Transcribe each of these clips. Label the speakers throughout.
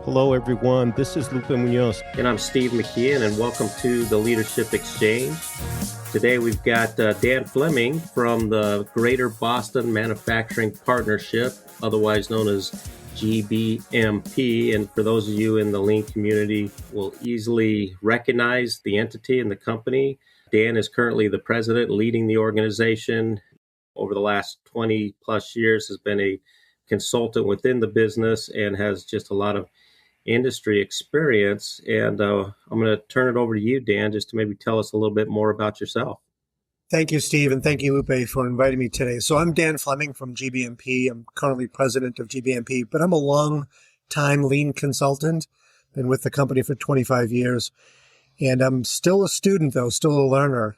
Speaker 1: Hello, everyone. This is Lupe Munoz.
Speaker 2: And I'm Steve McKeon, and welcome to the Leadership Exchange. Today we've got Dan Fleming from the Greater Boston Manufacturing Partnership, otherwise known as Gbmp. And for those of you in the lean community will easily recognize the entity and the company. Dan is currently the president leading the organization. Over the last 20 plus years has been a consultant within the business and has just a lot of industry experience. And I'm going to turn it over to you, Dan, just to maybe tell us a little bit more about yourself.
Speaker 3: Thank you, Steve, and thank you, Lupe, for inviting me today. So I'm Dan Fleming from Gbmp. I'm currently president of Gbmp, but I'm a long-time lean consultant. Been with the company for 25 years. And I'm still a student, though, still a learner.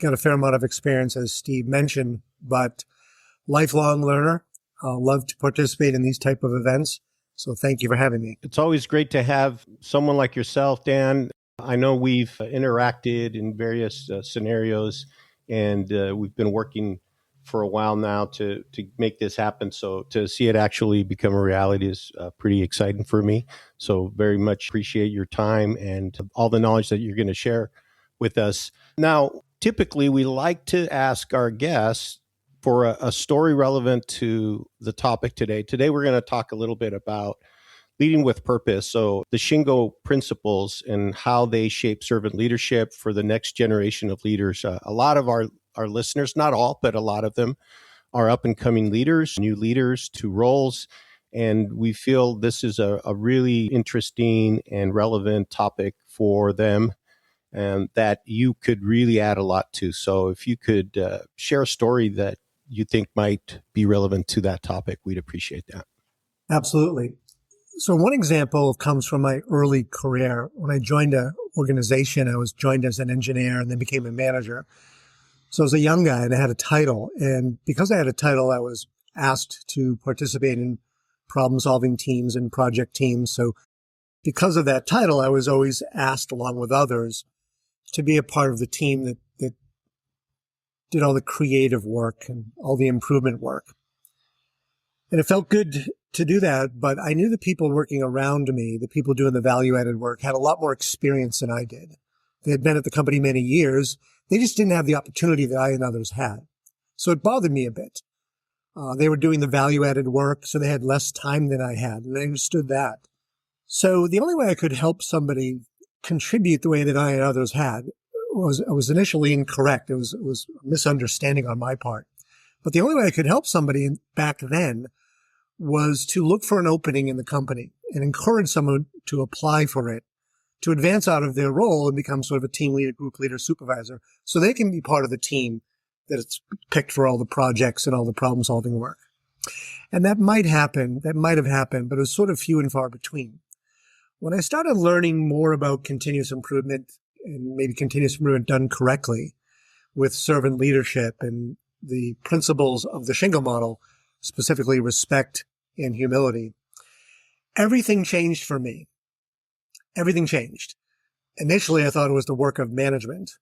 Speaker 3: Got a fair amount of experience, as Steve mentioned, but lifelong learner. Love to participate in these type of events. So thank you for having me.
Speaker 1: It's always great to have someone like yourself, Dan. I know we've interacted in various scenarios, and we've been working for a while now to make this happen. So to see it actually become a reality is pretty exciting for me. So very much appreciate your time and all the knowledge that you're going to share with us. Now, typically, we like to ask our guests for a story relevant to the topic today. Today, we're going to talk a little bit about leading with purpose. So the Shingo principles and how they shape servant leadership for the next generation of leaders. A lot of our listeners, not all, but a lot of them are up and coming leaders, new leaders to roles. And we feel this is a really interesting and relevant topic for them and that you could really add a lot to. So if you could share a story that you think might be relevant to that topic, we'd appreciate that.
Speaker 3: Absolutely. So one example comes from my early career. When I joined an organization, I was joined as an engineer and then became a manager. So I was a young guy and I had a title. And because I had a title, I was asked to participate in problem-solving teams and project teams. So because of that title, I was always asked, along with others, to be a part of the team that did all the creative work and all the improvement work. And it felt good to do that, but I knew the people working around me, the people doing the value-added work, had a lot more experience than I did. They had been at the company many years. They just didn't have the opportunity that I and others had. So it bothered me a bit. They were doing the value-added work, so they had less time than I had, and I understood that. So the only way I could help somebody contribute the way that I and others had was initially incorrect. It was a misunderstanding on my part. But the only way I could help somebody back then was to look for an opening in the company and encourage someone to apply for it, to advance out of their role and become sort of a team leader, group leader, supervisor, so they can be part of the team that it's picked for all the projects and all the problem-solving work. And that might have happened, but it was sort of few and far between. When I started learning more about continuous improvement and maybe continuous improvement done correctly with servant leadership and the principles of the Shingo Model, specifically respect and humility, everything changed for me. Everything changed. Initially, I thought it was the work of management,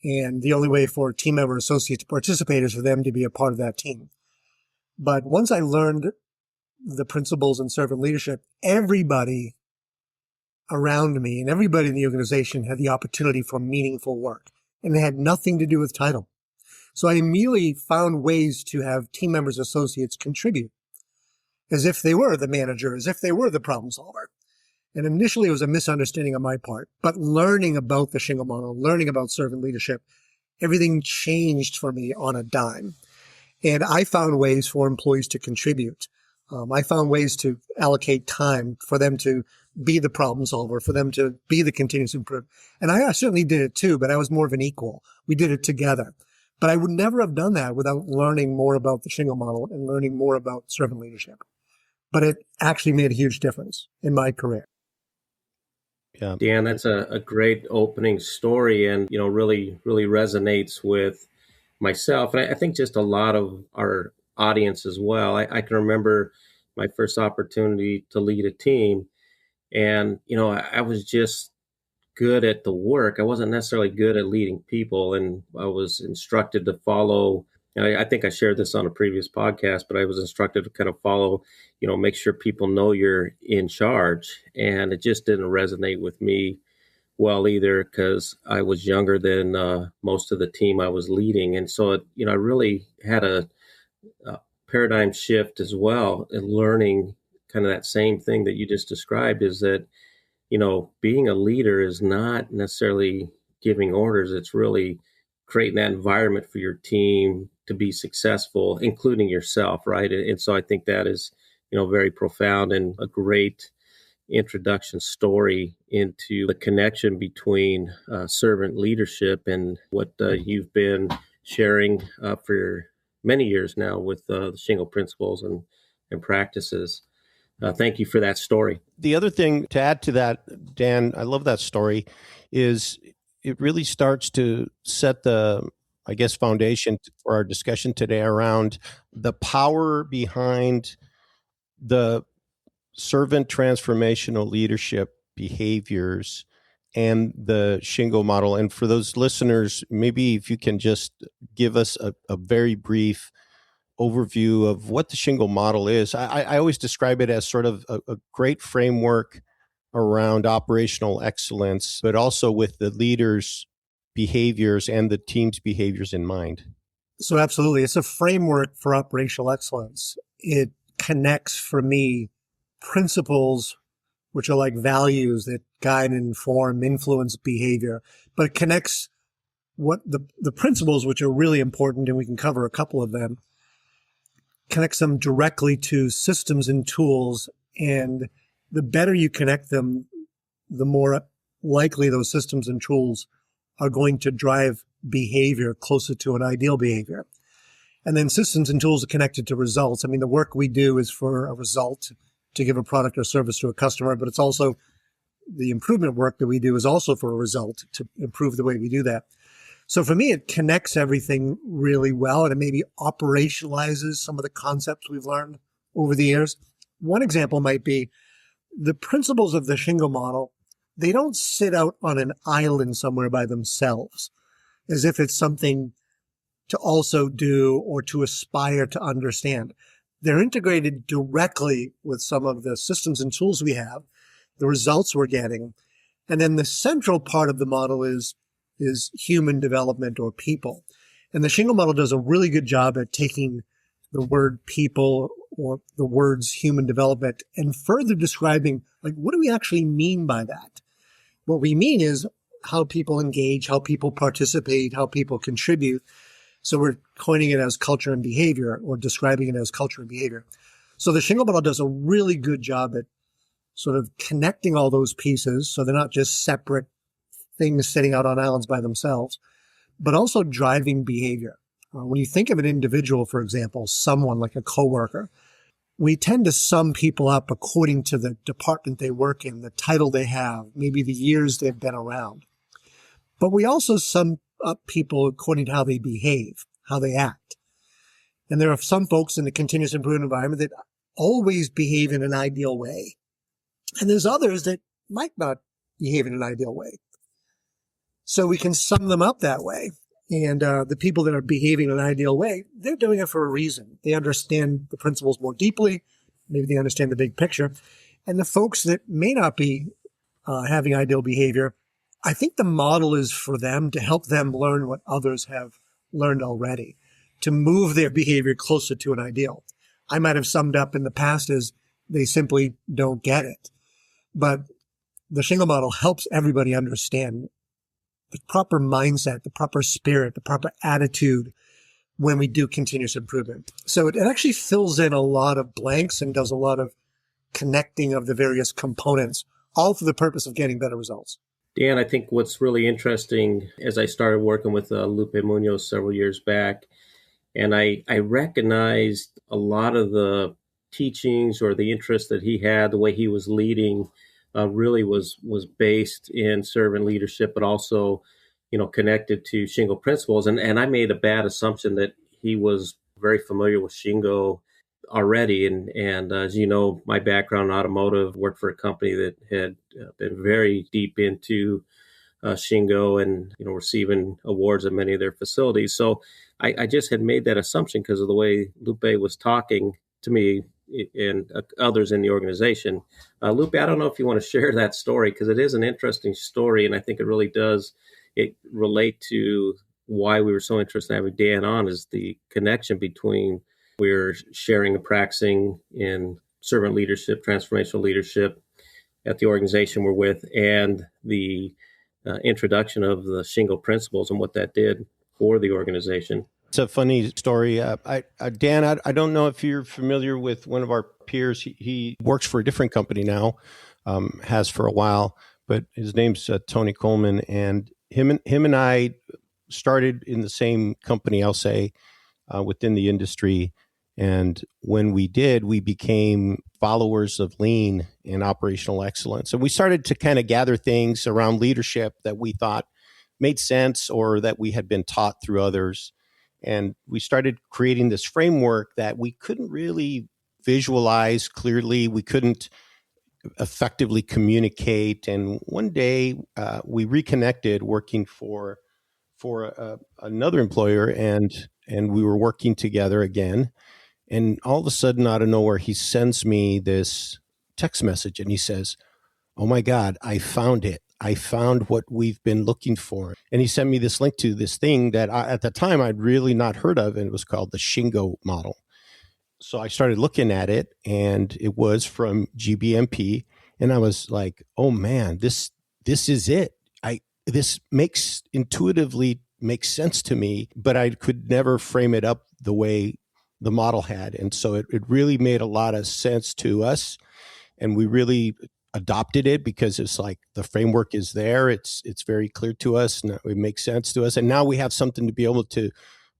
Speaker 3: and the only way for team member associates to participate is for them to be a part of that team. But once I learned the principles in servant leadership, everybody around me and everybody in the organization had the opportunity for meaningful work, and it had nothing to do with title. So I immediately found ways to have team members, associates contribute as if they were the manager, as if they were the problem solver. And initially it was a misunderstanding on my part, but learning about the Shingo Model, learning about servant leadership, everything changed for me on a dime. And I found ways for employees to contribute. I found ways to allocate time for them to be the problem solver, for them to be the continuous improvement. And I certainly did it too, but I was more of an equal. We did it together. But I would never have done that without learning more about the Shingo Model and learning more about servant leadership. But it actually made a huge difference in my career.
Speaker 2: Yeah. Dan, that's a great opening story and, really, really resonates with myself. And I think just a lot of our audience as well. I can remember my first opportunity to lead a team. And, I was just good at the work. I wasn't necessarily good at leading people. And I was instructed to follow And I think I shared this on a previous podcast, but I was instructed to kind of follow, make sure people know you're in charge. And it just didn't resonate with me well either, because I was younger than most of the team I was leading. And so, I really had a paradigm shift as well in learning kind of that same thing that you just described, is that, being a leader is not necessarily giving orders. It's really creating that environment for your team to be successful, including yourself, right? And so I think that is, very profound and a great introduction story into the connection between servant leadership and what you've been sharing for many years now with the Shingo principles and practices. Thank you for that story.
Speaker 1: The other thing to add to that, Dan, I love that story, is it really starts to set the, I guess, foundation for our discussion today around the power behind the servant transformational leadership behaviors and the Shingo model. And for those listeners, maybe if you can just give us a very brief overview of what the Shingo model is. I always describe it as sort of a great framework around operational excellence, but also with the leaders' behaviors and the team's behaviors in mind.
Speaker 3: So absolutely. It's a framework for operational excellence. It connects, for me, principles, which are like values that guide, inform, influence behavior, but it connects what the principles, which are really important, and we can cover a couple of them, connects them directly to systems and tools. And the better you connect them, the more likely those systems and tools are going to drive behavior closer to an ideal behavior. And then systems and tools are connected to results. I mean, the work we do is for a result, to give a product or service to a customer, but it's also the improvement work that we do is also for a result, to improve the way we do that. So for me, it connects everything really well, and it maybe operationalizes some of the concepts we've learned over the years. One example might be the principles of the Shingo model. They don't sit out on an island somewhere by themselves as if it's something to also do or to aspire to understand. They're integrated directly with some of the systems and tools we have, the results we're getting. And then the central part of the model is human development, or people. And the Shingo model does a really good job at taking the word people or the words human development and further describing, like, what do we actually mean by that? What we mean is how people engage, how people participate, how people contribute. So we're coining it as culture and behavior, or describing it as culture and behavior. So the Shingo model does a really good job at sort of connecting all those pieces, so they're not just separate things sitting out on islands by themselves, but also driving behavior. When you think of an individual, for example, someone like a coworker, we tend to sum people up according to the department they work in, the title they have, maybe the years they've been around. But we also sum up people according to how they behave, how they act. And there are some folks in the continuous improvement environment that always behave in an ideal way. And there's others that might not behave in an ideal way. So we can sum them up that way. And the people that are behaving in an ideal way, they're doing it for a reason. They understand the principles more deeply. Maybe they understand the big picture. And the folks that may not be having ideal behavior, I think the model is for them to help them learn what others have learned already, to move their behavior closer to an ideal. I might have summed up in the past as they simply don't get it. But the Shingo model helps everybody understand the proper mindset, the proper spirit, the proper attitude when we do continuous improvement. So it actually fills in a lot of blanks and does a lot of connecting of the various components, all for the purpose of getting better results.
Speaker 2: Dan, I think what's really interesting, as I started working with Lupe Munoz several years back, and I recognized a lot of the teachings or the interest that he had, the way he was leading, really was based in servant leadership, but also, connected to Shingo principles. And I made a bad assumption that he was very familiar with Shingo already. And as you know, my background in automotive, worked for a company that had been very deep into Shingo and, receiving awards at many of their facilities. So I just had made that assumption because of the way Lupe was talking to me and others in the organization. Lupe, I don't know if you want to share that story, because it is an interesting story, and I think it really does relate to why we were so interested in having Dan on, is the connection between we're sharing and practicing in servant leadership, transformational leadership at the organization we're with, and the introduction of the Shingo principles and what that did for the organization.
Speaker 1: It's a funny story. Dan, I don't know if you're familiar with one of our peers. He works for a different company now, has for a while, but his name's Tony Coleman, and him and I started in the same company, I'll say, within the industry. And when we did, we became followers of lean and operational excellence. And we started to kind of gather things around leadership that we thought made sense or that we had been taught through others. And we started creating this framework that we couldn't really visualize clearly. We couldn't effectively communicate. And one day we reconnected working for another employer, and we were working together again. And all of a sudden, out of nowhere, he sends me this text message, and he says, "Oh my God, I found it. I found what we've been looking for." And he sent me this link to this thing that at the time I'd really not heard of, and it was called the Shingo Model. So I started looking at it, and it was from Gbmp, and I was like, "Oh man, this is it. This intuitively makes sense to me, but I could never frame it up the way the model had." And so it really made a lot of sense to us, and we really adopted it because it's like the framework is there. It's very clear to us, and it makes sense to us. And now we have something to be able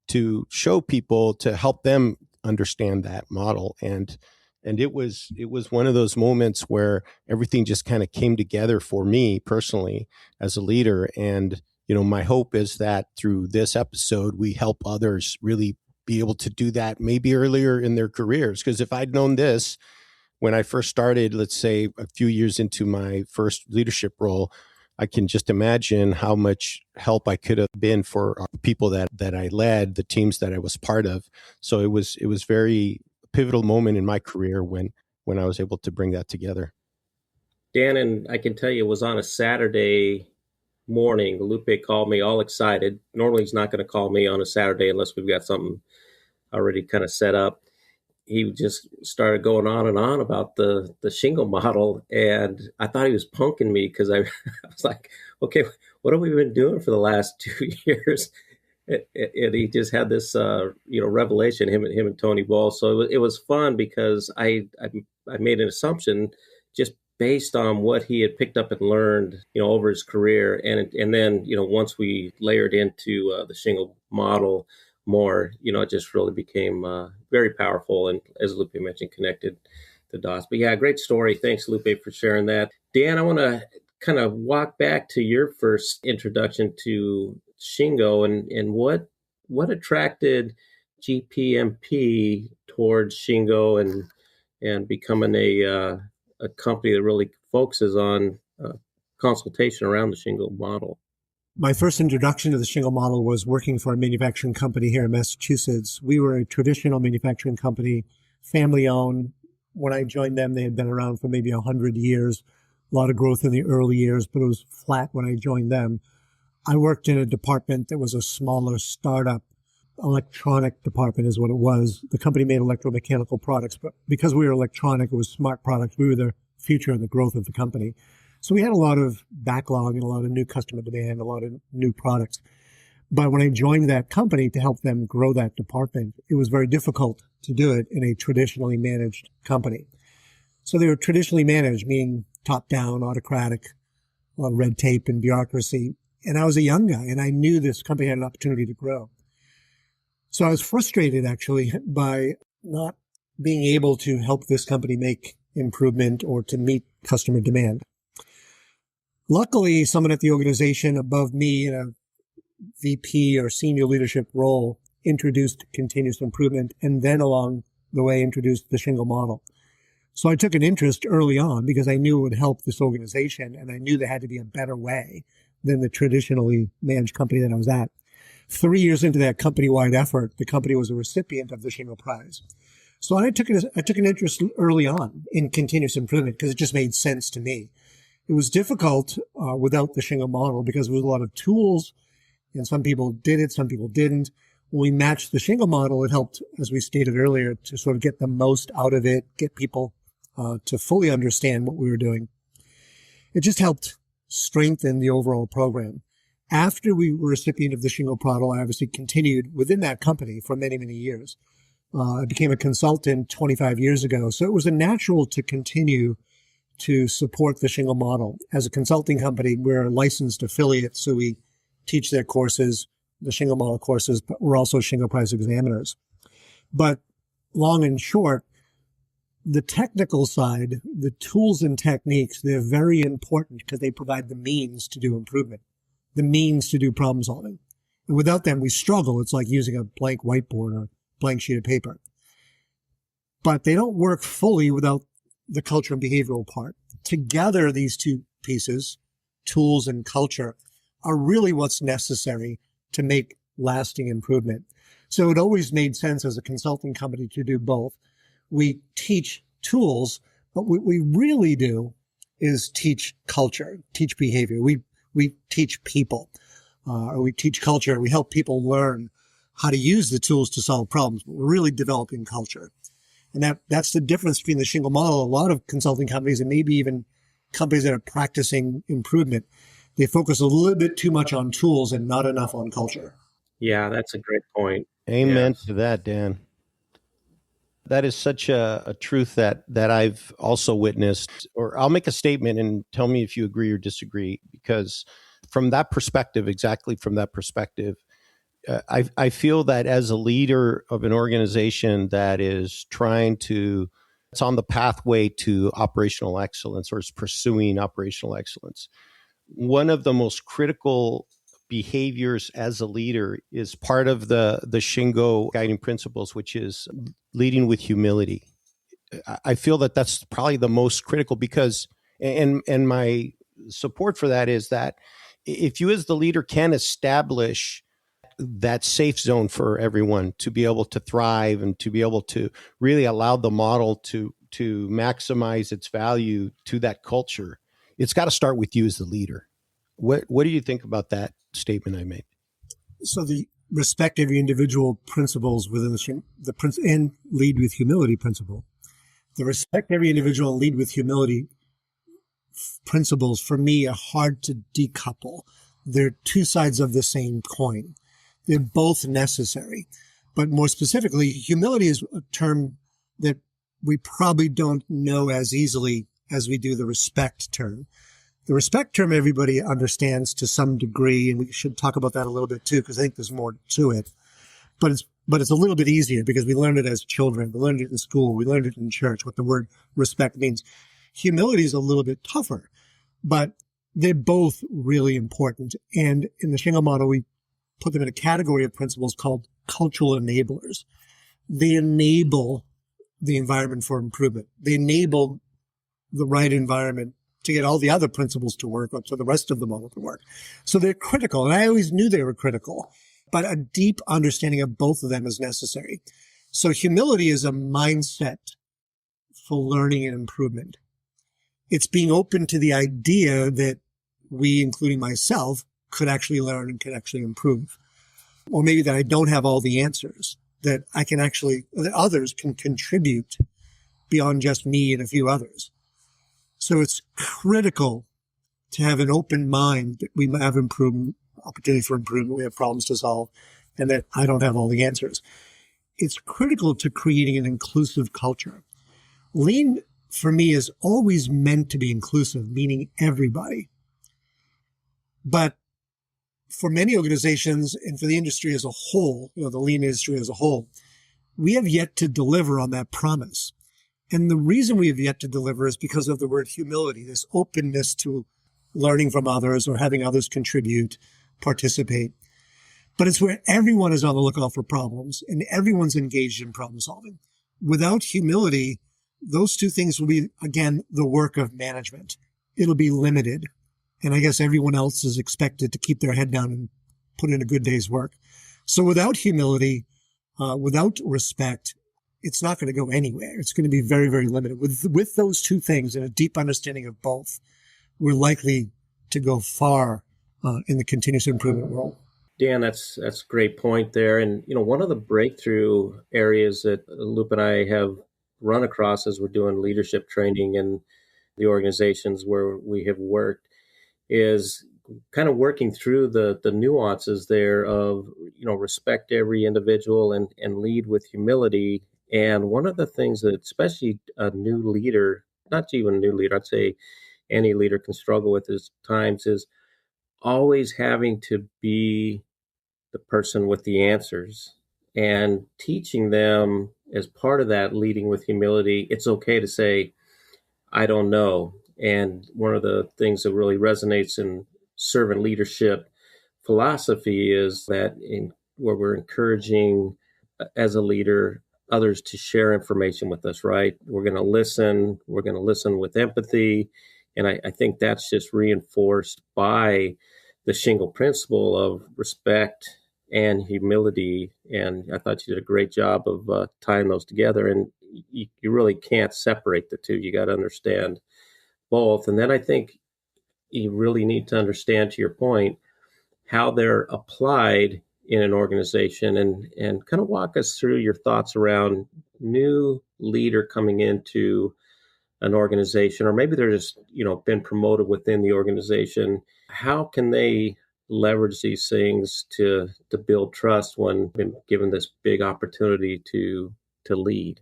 Speaker 1: to show people, to help them understand that model. And it was one of those moments where everything just kind of came together for me personally as a leader. And my hope is that through this episode, we help others really be able to do that maybe earlier in their careers. Because if I'd known this when I first started, let's say a few years into my first leadership role, I can just imagine how much help I could have been for people that I led, the teams that I was part of. So it was very pivotal moment in my career when I was able to bring that together.
Speaker 2: Dan, and I can tell you, it was on a Saturday morning. Lupe called me all excited. Normally he's not going to call me on a Saturday unless we've got something already kind of set up. He just started going on and on about the Shingo model, and I thought he was punking me because I was like, okay, what have we been doing for the last 2 years? And he just had this revelation, him and Tony Ball. So it was fun because I made an assumption just based on what he had picked up and learned, over his career. And then, once we layered into the Shingo model more, it just really became very powerful. And as Lupe mentioned, connected the dots. But yeah, great story. Thanks, Lupe, for sharing that. Dan, I want to kind of walk back to your first introduction to Shingo and what attracted Gbmp towards Shingo and becoming a company that really focuses on consultation around the Shingo model.
Speaker 3: My first introduction to the Shingo model was working for a manufacturing company here in Massachusetts. We were a traditional manufacturing company, family owned. When I joined them, they had been around for maybe 100 years. A lot of growth in the early years, but it was flat when I joined them. I worked in a department that was a smaller startup. Electronic department is what it was. The company made electromechanical products, but because we were electronic, it was smart products. We were the future and the growth of the company. So we had a lot of backlog and a lot of new customer demand, a lot of new products. But when I joined that company to help them grow that department, it was very difficult to do it in a traditionally managed company. So they were traditionally managed, meaning top-down, autocratic, a lot of red tape and bureaucracy. And I was a young guy, and I knew this company had an opportunity to grow. So I was frustrated, actually, by not being able to help this company make improvement or to meet customer demand. Luckily, someone at the organization above me in a VP or senior leadership role introduced continuous improvement and then along the way introduced the Shingo model. So I took an interest early on because I knew it would help this organization, and I knew there had to be a better way than the traditionally managed company that I was at. 3 years into that company-wide effort, the company was a recipient of the Shingo Prize. So I took an interest early on in continuous improvement because it just made sense to me. It was difficult without the Shingo model because there was a lot of tools, and some people did it, some people didn't. When we matched the Shingo model, it helped, as we stated earlier, to sort of get the most out of it, get people to fully understand what we were doing. It just helped strengthen the overall program. After we were recipient of the Shingo model, I obviously continued within that company for many, many years. I became a consultant 25 years ago, so it was a natural to continue to support the Shingo model. As a consulting company, we're a licensed affiliate, so we teach their courses, the Shingo model courses, but we're also Shingo Prize examiners. But long and short, the technical side, the tools and techniques, they're very important because they provide the means to do improvement, the means to do problem solving. And without them, we struggle. It's like using a blank whiteboard or blank sheet of paper. But they don't work fully without the culture and behavioral part. Together, these two pieces, tools and culture, are really what's necessary to make lasting improvement. So it always made sense as a consulting company to do both. We teach tools, but what we really do is teach culture, teach behavior. We teach people, or we teach culture. We help people learn how to use the tools to solve problems. But we're really developing culture. And that's the difference between the Shingo model. A lot of consulting companies, and maybe even companies that are practicing improvement, they focus a little bit too much on tools and not enough on culture.
Speaker 2: Yeah, that's a great point.
Speaker 1: Amen
Speaker 2: Yeah.
Speaker 1: to that, Dan. That is such a truth that I've also witnessed. Or I'll make a statement and tell me if you agree or disagree, because from that perspective, exactly from that perspective, I feel that as a leader of an organization that is it's on the pathway to operational excellence or is pursuing operational excellence, one of the most critical behaviors as a leader is part of the Shingo guiding principles, which is leading with humility. I feel that that's probably the most critical because, and my support for that is that if you as the leader can establish that safe zone for everyone to be able to thrive and to be able to really allow the model to maximize its value to that culture, it's got to start with you as the leader. What do you think about that statement I made?
Speaker 3: So the respect every individual principles within the and lead with humility principle. The respect every individual and lead with humility principles for me are hard to decouple. They're two sides of the same coin. They're both necessary. But more specifically, humility is a term that we probably don't know as easily as we do the respect term. The respect term everybody understands to some degree, and we should talk about that a little bit too, because I think there's more to it. But it's a little bit easier because we learned it as children. We learned it in school. We learned it in church, what the word respect means. Humility is a little bit tougher, but they're both really important. And in the Shingo model, we put them in a category of principles called cultural enablers. They enable the environment for improvement. They enable the right environment to get all the other principles to work, or to the rest of the model to work. So they're critical, and I always knew they were critical, but a deep understanding of both of them is necessary. So humility is a mindset for learning and improvement. It's being open to the idea that we, including myself, could actually learn and could actually improve. Or maybe that I don't have all the answers, that that others can contribute beyond just me and a few others. So it's critical to have an open mind that we have opportunity for improvement, we have problems to solve, and that I don't have all the answers. It's critical to creating an inclusive culture. Lean, for me, is always meant to be inclusive, meaning everybody. But for many organizations and for the industry as a whole, the lean industry as a whole, we have yet to deliver on that promise. And the reason we have yet to deliver is because of the word humility, this openness to learning from others or having others contribute, participate. But it's where everyone is on the lookout for problems and everyone's engaged in problem solving. Without humility, those two things will be, again, the work of management. It'll be limited. And I guess everyone else is expected to keep their head down and put in a good day's work. So without humility, without respect, it's not going to go anywhere. It's going to be very, very limited. With those two things and a deep understanding of both, we're likely to go far in the continuous improvement world.
Speaker 2: Dan, that's a great point there. And, one of the breakthrough areas that Lupe and I have run across as we're doing leadership training in the organizations where we have worked is kind of working through the nuances there of, respect every individual and lead with humility. And one of the things that especially a new leader, not even a new leader, I'd say any leader can struggle with at times is always having to be the person with the answers and teaching them as part of that leading with humility. It's okay to say, I don't know. And one of the things that really resonates in servant leadership philosophy is that where we're encouraging as a leader others to share information with us, right? We're going to listen. We're going to listen with empathy. And I think that's just reinforced by the Shingo principle of respect and humility. And I thought you did a great job of tying those together. And you really can't separate the two. You got to understand both. And then I think you really need to understand, to your point, how they're applied in an organization and kind of walk us through your thoughts around new leader coming into an organization, or maybe they're just, been promoted within the organization. How can they leverage these things to build trust when been given this big opportunity to lead?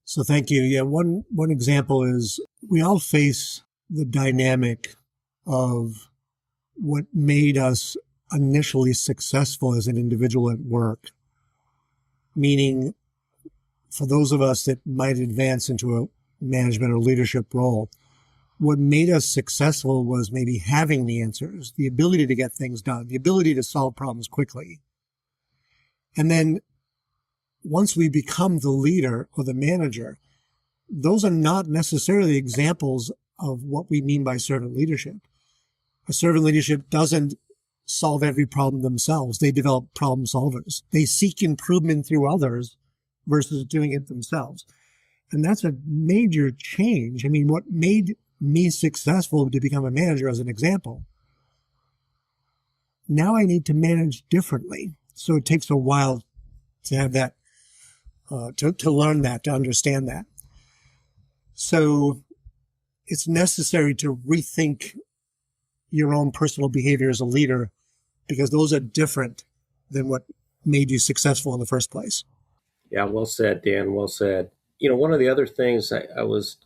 Speaker 3: So thank you. Yeah, one example is we all face the dynamic of what made us initially successful as an individual at work. Meaning, for those of us that might advance into a management or leadership role, what made us successful was maybe having the answers, the ability to get things done, the ability to solve problems quickly. And then once we become the leader or the manager, those are not necessarily examples of what we mean by servant leadership. A servant leadership doesn't solve every problem themselves. They develop problem solvers. They seek improvement through others versus doing it themselves. And that's a major change. I mean, what made me successful to become a manager, as an example, now I need to manage differently. So it takes a while to have that, to learn that, to understand that. So it's necessary to rethink your own personal behavior as a leader, because those are different than what made you successful in the first place.
Speaker 2: Yeah, well said, Dan. Well said. One of the other things I was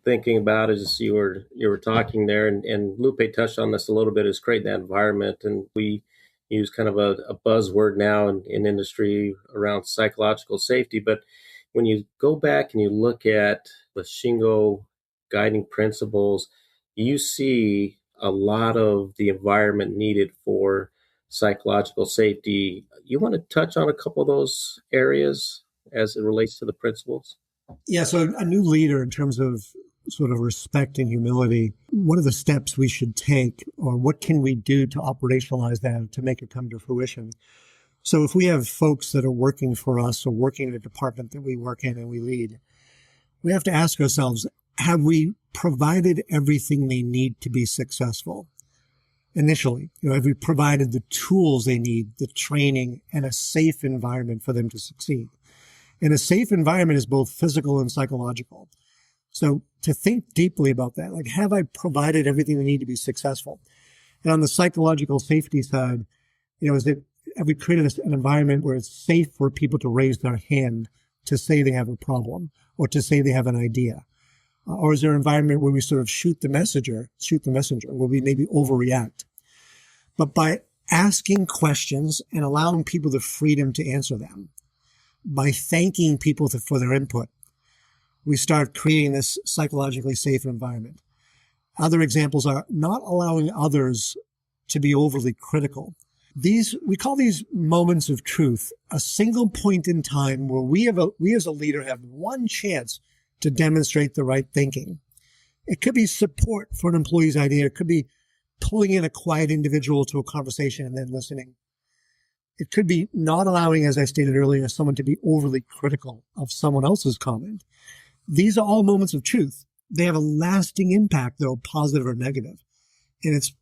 Speaker 2: thinking about as you were talking there, and Lupe touched on this a little bit, is creating that environment. And we use kind of a buzzword now in industry around psychological safety. But when you go back and you look at the Shingo guiding principles, you see a lot of the environment needed for psychological safety. You want to touch on a couple of those areas as it relates to the principles?
Speaker 3: Yeah, so a new leader, in terms of sort of respect and humility, what are the steps we should take, or what can we do to operationalize that, to make it come to fruition? So if we have folks that are working for us or working in a department that we work in and we lead, we have to ask ourselves, have we provided everything they need to be successful? Initially, have we provided the tools they need, the training, and a safe environment for them to succeed? And a safe environment is both physical and psychological. So to think deeply about that, like, have I provided everything they need to be successful? And on the psychological safety side, have we created an environment where it's safe for people to raise their hand to say they have a problem or to say they have an idea? Or is there an environment where we sort of shoot the messenger, where we maybe overreact? But by asking questions and allowing people the freedom to answer them, by thanking people for their input, we start creating this psychologically safe environment. Other examples are not allowing others to be overly critical. We call these moments of truth, a single point in time where we as a leader have one chance to demonstrate the right thinking. It could be support for an employee's idea. It could be pulling in a quiet individual to a conversation and then listening. It could be not allowing, as I stated earlier, someone to be overly critical of someone else's comment. These are all moments of truth. They have a lasting impact, though, positive or negative. And it's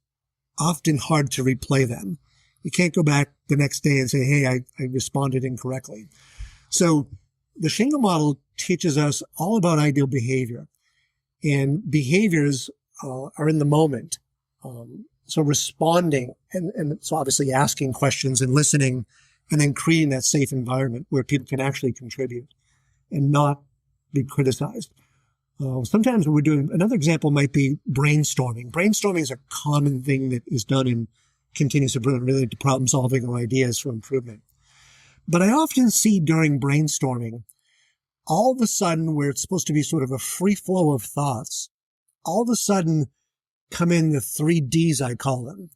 Speaker 3: often hard to replay them. You can't go back the next day and say, hey, I responded incorrectly. So the Shingo model teaches us all about ideal behavior. And behaviors are in the moment. So responding and so obviously asking questions and listening and then creating that safe environment where people can actually contribute and not be criticized. Sometimes what we're doing, another example might be brainstorming. Brainstorming is a common thing that is done in continuous improvement related to problem solving or ideas for improvement. But I often see during brainstorming, all of a sudden where it's supposed to be sort of a free flow of thoughts, all of a sudden come in the 3Ds, I call them.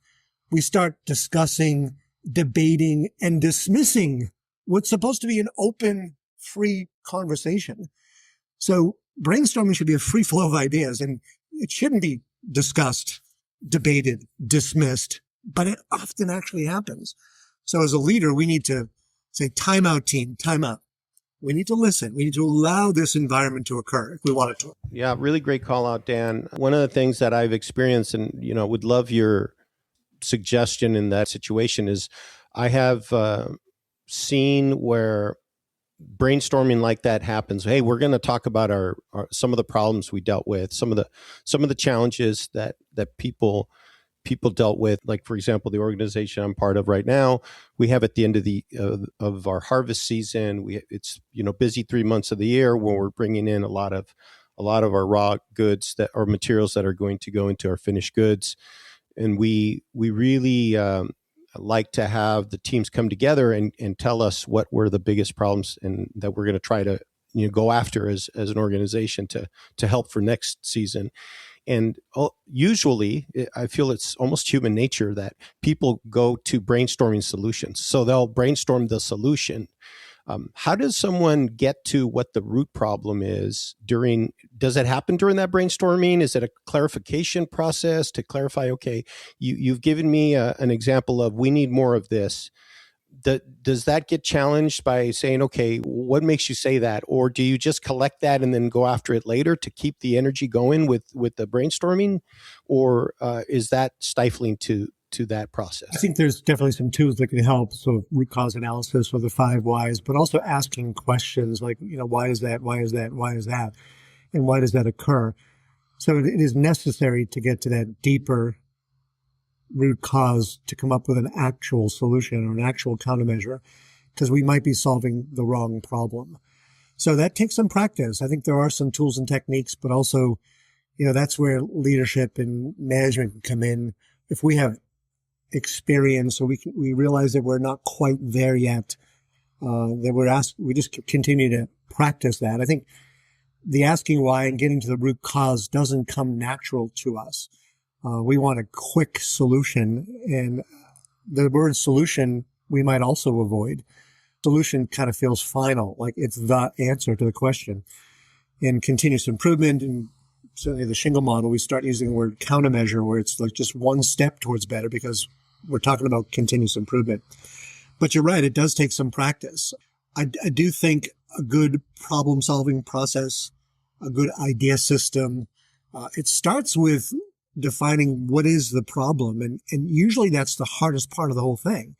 Speaker 3: We start discussing, debating, and dismissing what's supposed to be an open, free conversation. So brainstorming should be a free flow of ideas, and it shouldn't be discussed, debated, dismissed, but it often actually happens. So as a leader, we need to say, time out, team, time out. We need to listen. We need to allow this environment to occur if we want it to.
Speaker 1: Yeah, really great call out, Dan. One of the things that I've experienced and, would love your suggestion in that situation is I have seen where brainstorming like that happens. Hey, we're going to talk about our some of the problems we dealt with, some of the challenges that people dealt with. Like, for example, the organization I'm part of right now, we have at the end of our harvest season, it's busy 3 months of the year when we're bringing in a lot of our raw goods that are materials that are going to go into our finished goods, and we really like to have the teams come together and tell us what were the biggest problems and that we're going to try to go after as an organization to help for next season. And usually, I feel it's almost human nature that people go to brainstorming solutions. So they'll brainstorm the solution. How does someone get to what the root problem is does it happen during that brainstorming? Is it a clarification process to clarify, okay, you've given me an example of we need more of this. Does that get challenged by saying, okay, what makes you say that? Or do you just collect that and then go after it later to keep the energy going with the brainstorming? Or is that stifling to that process?
Speaker 3: I think there's definitely some tools that can help. So root cause analysis or the 5 whys, but also asking questions like, why is that? Why is that? Why is that? And why does that occur? So it is necessary to get to that deeper root cause to come up with an actual solution or an actual countermeasure, because we might be solving the wrong problem. So that takes some practice. I think there are some tools and techniques, but also, that's where leadership and management can come in. If we have experience or we realize that we're not quite there yet, we just continue to practice that. I think the asking why and getting to the root cause doesn't come natural to us. We want a quick solution, and the word solution we might also avoid. Solution kind of feels final, like it's the answer to the question. In continuous improvement, and certainly the Shingo model, we start using the word countermeasure, where it's like just one step towards better because we're talking about continuous improvement. But you're right, it does take some practice. I do think a good problem-solving process, a good idea system, it starts with defining what is the problem. And usually that's the hardest part of the whole thing.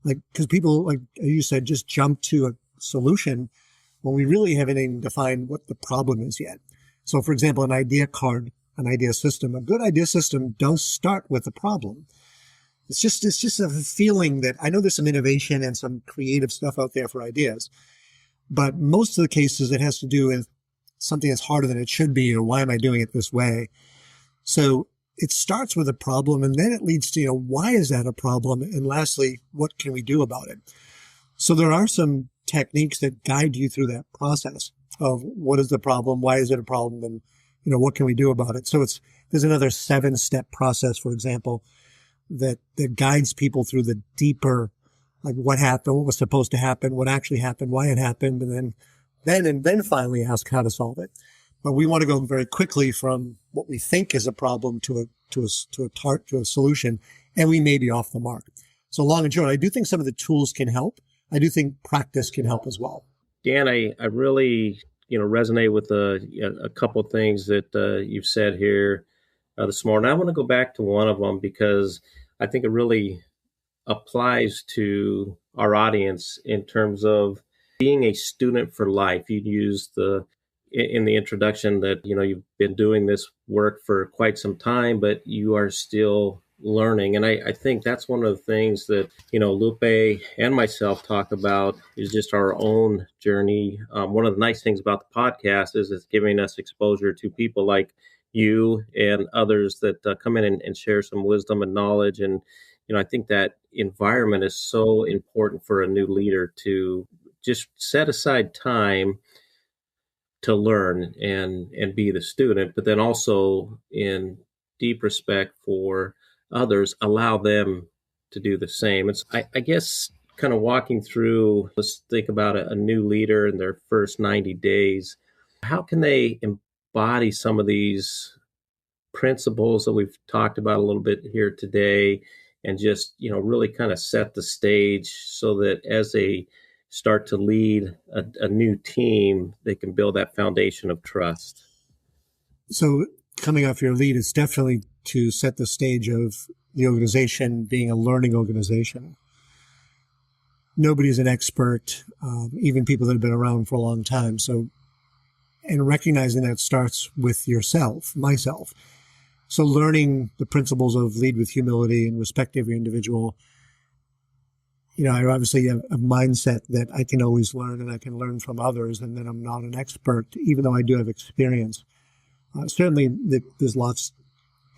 Speaker 3: Like, because people, like you said, just jump to a solution when we really haven't even defined what the problem is yet. So, for example, an idea card, an idea system, a good idea system does start with the problem. It's just a feeling that I know there's some innovation and some creative stuff out there for ideas, but most of the cases it has to do with something that's harder than it should be, or why am I doing it this way? So it starts with a problem, and then it leads to, why is that a problem? And lastly, what can we do about it? So there are some techniques that guide you through that process of what is the problem? Why is it a problem? And, what can we do about it? So there's another 7-step process, for example, that guides people through the deeper, like what happened, what was supposed to happen, what actually happened, why it happened, and then finally ask how to solve it. But we want to go very quickly from what we think is a problem to a solution, and we may be off the mark. So long and short, I do think some of the tools can help. I do think practice can help as well.
Speaker 2: Dan, I really, resonate with a couple things that you've said here this morning. I want to go back to one of them because I think it really applies to our audience in terms of being a student for life. You used in the introduction that, you've been doing this work for quite some time, but you are still learning. And I think that's one of the things that, Lupe and myself talk about is just our own journey. One of the nice things about the podcast is it's giving us exposure to people like you and others that come in and share some wisdom and knowledge. And, I think that environment is so important for a new leader to just set aside time to learn and be the student, but then also in deep respect for others, allow them to do the same. It's, I guess, kind of walking through, let's think about a new leader in their first 90 days. How can they embody some of these principles that we've talked about a little bit here today and just, really kind of set the stage so that as they start to lead a new team, they can build that foundation of trust?
Speaker 3: So coming off your lead, it's definitely to set the stage of the organization being a learning organization. Nobody's an expert, even people that have been around for a long time. So, and recognizing that starts with yourself, myself. So learning the principles of lead with humility and respect every individual. I obviously have a mindset that I can always learn and I can learn from others, and that I'm not an expert, even though I do have experience. Certainly, there's lots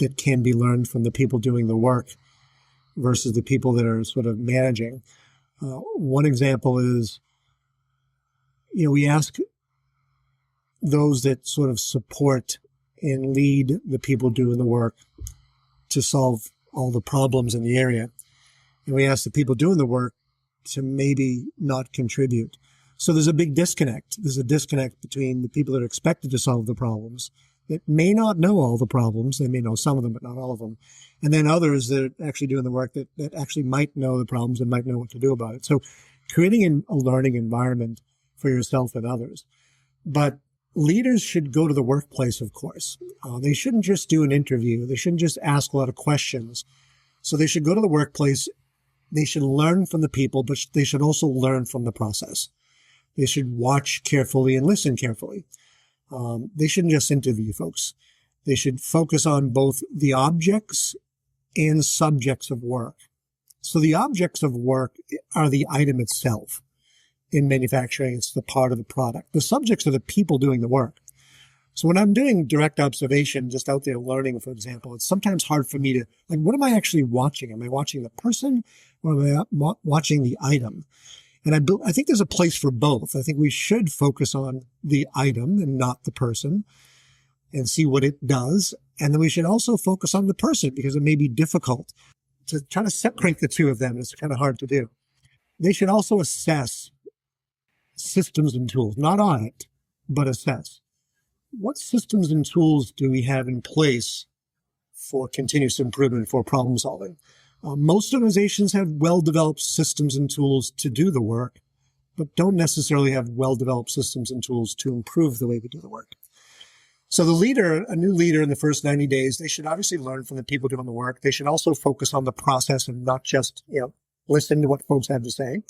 Speaker 3: that can be learned from the people doing the work versus the people that are sort of managing. One example is, we ask those that sort of support and lead the people doing the work to solve all the problems in the area. And we ask the people doing the work to maybe not contribute. So there's a big disconnect. There's a disconnect between the people that are expected to solve the problems that may not know all the problems. They may know some of them, but not all of them. And then others that are actually doing the work that actually might know the problems and might know what to do about it. So creating a learning environment for yourself and others. But leaders should go to the workplace, of course. They shouldn't just do an interview. They shouldn't just ask a lot of questions. So they should go to the workplace. They should learn from the people, but they should also learn from the process. They should watch carefully and listen carefully. They shouldn't just interview folks. They should focus on both the objects and subjects of work. So the objects of work are the item itself. In manufacturing, it's the part of the product. The subjects are the people doing the work. So when I'm doing direct observation, just out there learning, for example, it's sometimes hard for me to, what am I actually watching? Am I watching the person or am I watching the item? And I think there's a place for both. I think we should focus on the item and not the person and see what it does. And then we should also focus on the person because it may be difficult to try to separate the two of them. It's kind of hard to do. They should also assess systems and tools, not audit, but assess. What systems and tools do we have in place for continuous improvement, for problem solving? Most organizations have well-developed systems and tools to do the work, but don't necessarily have well-developed systems and tools to improve the way we do the work. So the leader, a new leader in the first 90 days, they should obviously learn from the people doing the work. They should also focus on the process and not just, listen to what folks have to say.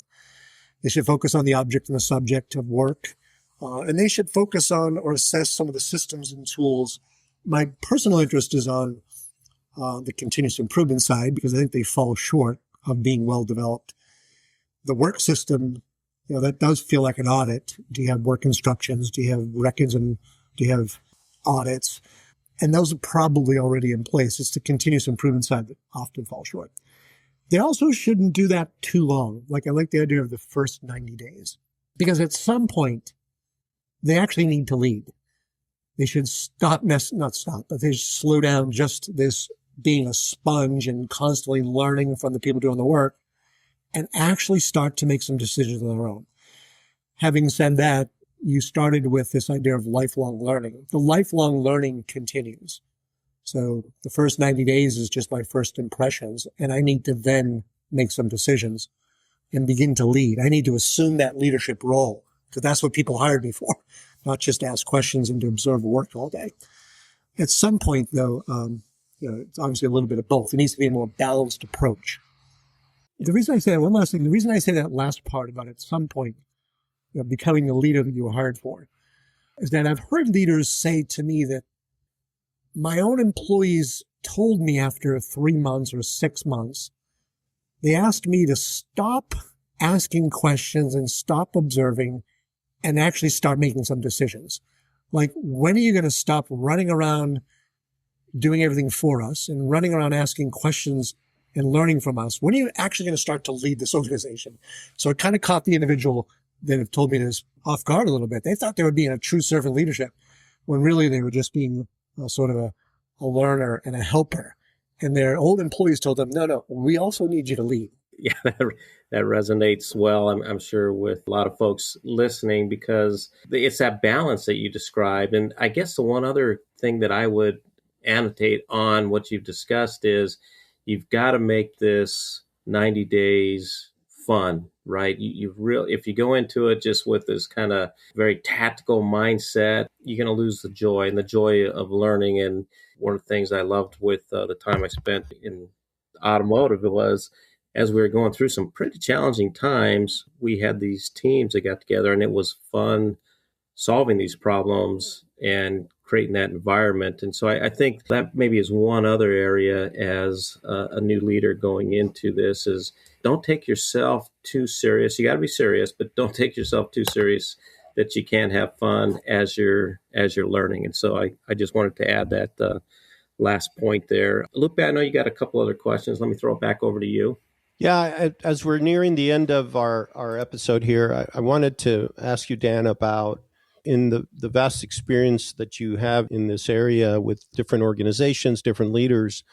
Speaker 3: They should focus on the object and the subject of work. And they should focus on or assess some of the systems and tools. My personal interest is on the continuous improvement side because I think they fall short of being well developed. The work system, that does feel like an audit. Do you have work instructions? Do you have records and do you have audits? And those are probably already in place. It's the continuous improvement side that often falls short. They also shouldn't do that too long. I like the idea of the first 90 days because at some point they actually need to lead. They should not stop, but they should slow down just this being a sponge and constantly learning from the people doing the work and actually start to make some decisions on their own. Having said that, you started with this idea of lifelong learning. The lifelong learning continues. So the first 90 days is just my first impressions, and I need to then make some decisions and begin to lead. I need to assume that leadership role because that's what people hired me for, not just to ask questions and to observe work all day. At some point, though, it's obviously a little bit of both. It needs to be a more balanced approach. The reason I say that, one last thing, the reason I say that last part about at some point, becoming the leader that you were hired for, is that I've heard leaders say to me that my own employees told me after 3 months or 6 months, they asked me to stop asking questions and stop observing and actually start making some decisions. Like, when are you going to stop running around doing everything for us and running around asking questions and learning from us? When are you actually going to start to lead this organization? So it kind of caught the individual that have told me this off guard a little bit. They thought they were being a true servant leadership when really they were just being sort of a learner and a helper. And their old employees told them, no, we also need you to lead.
Speaker 2: Yeah, that resonates well, I'm sure, with a lot of folks listening, because it's that balance that you described. And I guess the one other thing that I would annotate on what you've discussed is you've got to make this 90 days fun, right? If you go into it just with this kind of very tactical mindset, you're going to lose the joy of learning. And one of the things I loved with the time I spent in automotive was, as we were going through some pretty challenging times, we had these teams that got together, and it was fun solving these problems and creating that environment. And so I think that maybe is one other area as a new leader going into this is don't take yourself too serious. You got to be serious, but don't take yourself too serious that you can't have fun as you're learning. And so I just wanted to add that last point there. Lupe, I know you got a couple other questions. Let me throw it back over to you.
Speaker 1: Yeah, as we're nearing the end of our episode here, I wanted to ask you, Dan, about in the vast experience that you have in this area with different organizations, different leaders,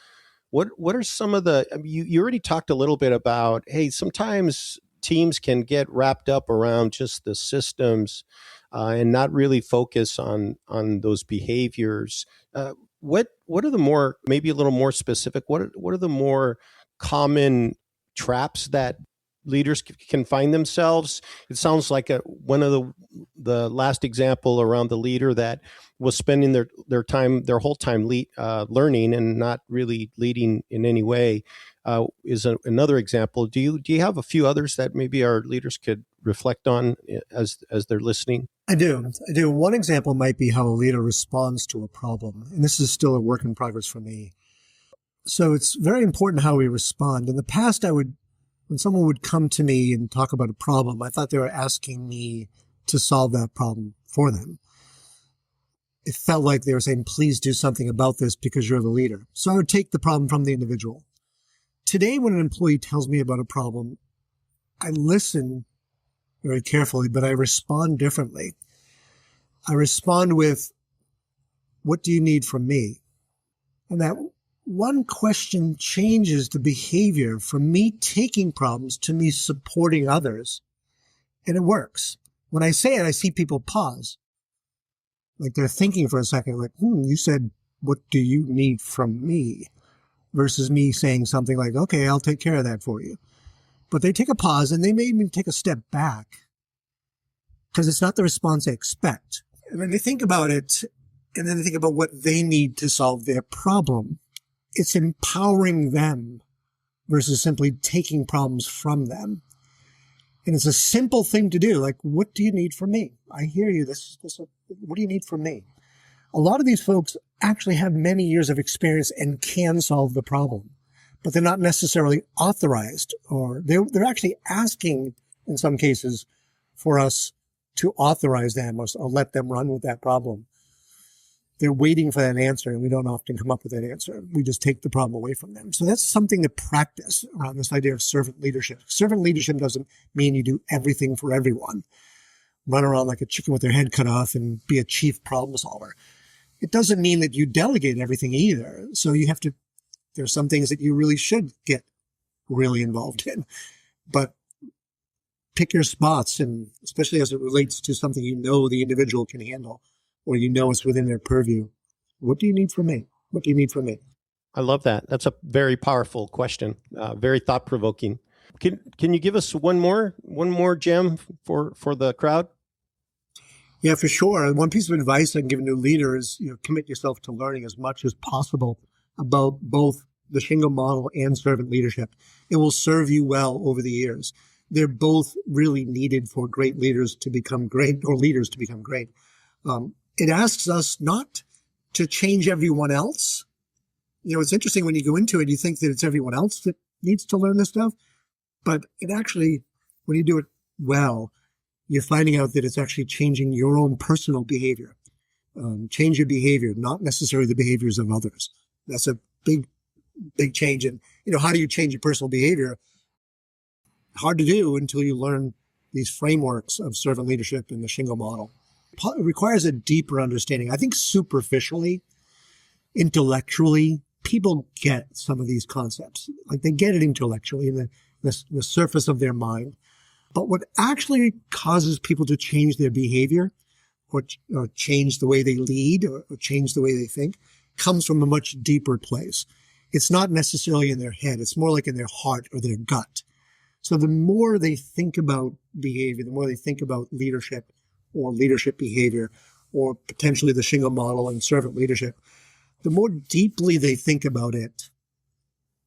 Speaker 1: what are some of the, you already talked a little bit about, hey, sometimes teams can get wrapped up around just the systems and not really focus on those behaviors. What are the more, maybe a little more specific, what are the more common traps that leaders can find themselves? It sounds like one of the last example around the leader that was spending their whole time learning and not really leading in any way is another example. Do you have a few others that maybe our leaders could reflect on as they're listening?
Speaker 3: I do. One example might be how a leader responds to a problem. And this is still a work in progress for me. So it's very important how we respond. In the past, when someone would come to me and talk about a problem, I thought they were asking me to solve that problem for them. It felt like they were saying, please do something about this because you're the leader. So I would take the problem from the individual. Today, when an employee tells me about a problem, I listen very carefully, but I respond differently. I respond with, what do you need from me? And that one question changes the behavior from me taking problems to me supporting others. And it works. When I say it, I see people pause. Like they're thinking for a second, like, you said, what do you need from me? Versus me saying something like, okay, I'll take care of that for you. But they take a pause and they may even take a step back because it's not the response they expect. And then they think about it and then they think about what they need to solve their problem. It's empowering them versus simply taking problems from them. And it's a simple thing to do. Like, what do you need from me? I hear you. What do you need from me? A lot of these folks actually have many years of experience and can solve the problem, but they're not necessarily authorized, or they're actually asking in some cases for us to authorize them or let them run with that problem. They're waiting for that answer, and we don't often come up with that answer. We just take the problem away from them. So that's something to practice around this idea of servant leadership. Servant leadership doesn't mean you do everything for everyone. Run around like a chicken with their head cut off and be a chief problem solver. It doesn't mean that you delegate everything either. So there's some things that you really should get really involved in. But pick your spots, and especially as it relates to something you know the individual can handle, or you know it's within their purview. What do you need from me? What do you need from me?
Speaker 1: I love that. That's a very powerful question, very thought-provoking. Can you give us one more gem for the crowd?
Speaker 3: Yeah, for sure. One piece of advice I can give a new leader is, commit yourself to learning as much as possible about both the Shingo model and servant leadership. It will serve you well over the years. They're both really needed for great leaders to become great, or leaders to become great. It asks us not to change everyone else. It's interesting when you go into it, you think that it's everyone else that needs to learn this stuff. But it actually, when you do it well, you're finding out that it's actually changing your own personal behavior. Change your behavior, not necessarily the behaviors of others. That's a big change. And, how do you change your personal behavior? Hard to do until you learn these frameworks of servant leadership and the Shingo model. It requires a deeper understanding. I think superficially, intellectually, people get some of these concepts. Like they get it intellectually in the surface of their mind. But what actually causes people to change their behavior or change the way they lead or change the way they think comes from a much deeper place. It's not necessarily in their head. It's more like in their heart or their gut. So the more they think about behavior, the more they think about leadership or leadership behavior or potentially the Shingo model and servant leadership, the more deeply they think about it,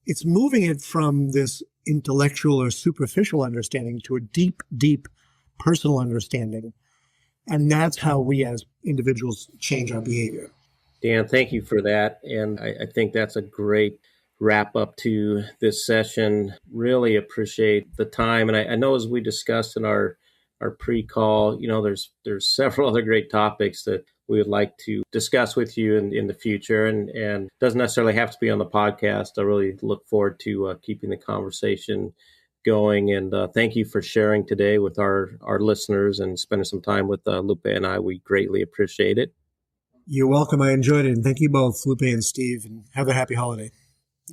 Speaker 3: it's moving it from this intellectual or superficial understanding to a deep, deep personal understanding. And that's how we as individuals change our behavior.
Speaker 2: Dan, thank you for that. And I think that's a great wrap up to this session. Really appreciate the time. And I know as we discussed in our pre-call, there's several other great topics that we would like to discuss with you in the future, and doesn't necessarily have to be on the podcast. I really look forward to keeping the conversation going. And thank you for sharing today with our listeners and spending some time with Lupe and I. We greatly appreciate it.
Speaker 3: You're welcome. I enjoyed it. And thank you both, Lupe and Steve, and have a happy holiday.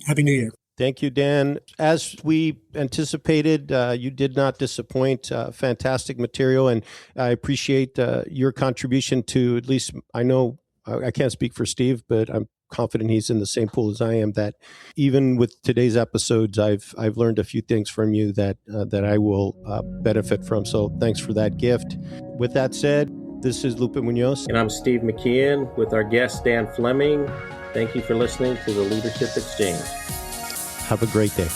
Speaker 3: Happy New Year.
Speaker 1: Thank you, Dan. As we anticipated, you did not disappoint. Fantastic material, and I appreciate your contribution to, at least I know, I can't speak for Steve, but I'm confident he's in the same pool as I am, that even with today's episodes, I've learned a few things from you that I will benefit from. So thanks for that gift. With that said, this is Lupe Munoz.
Speaker 2: And I'm Steve McKeon with our guest, Dan Fleming. Thank you for listening to the Leadership Exchange.
Speaker 1: Have a great day.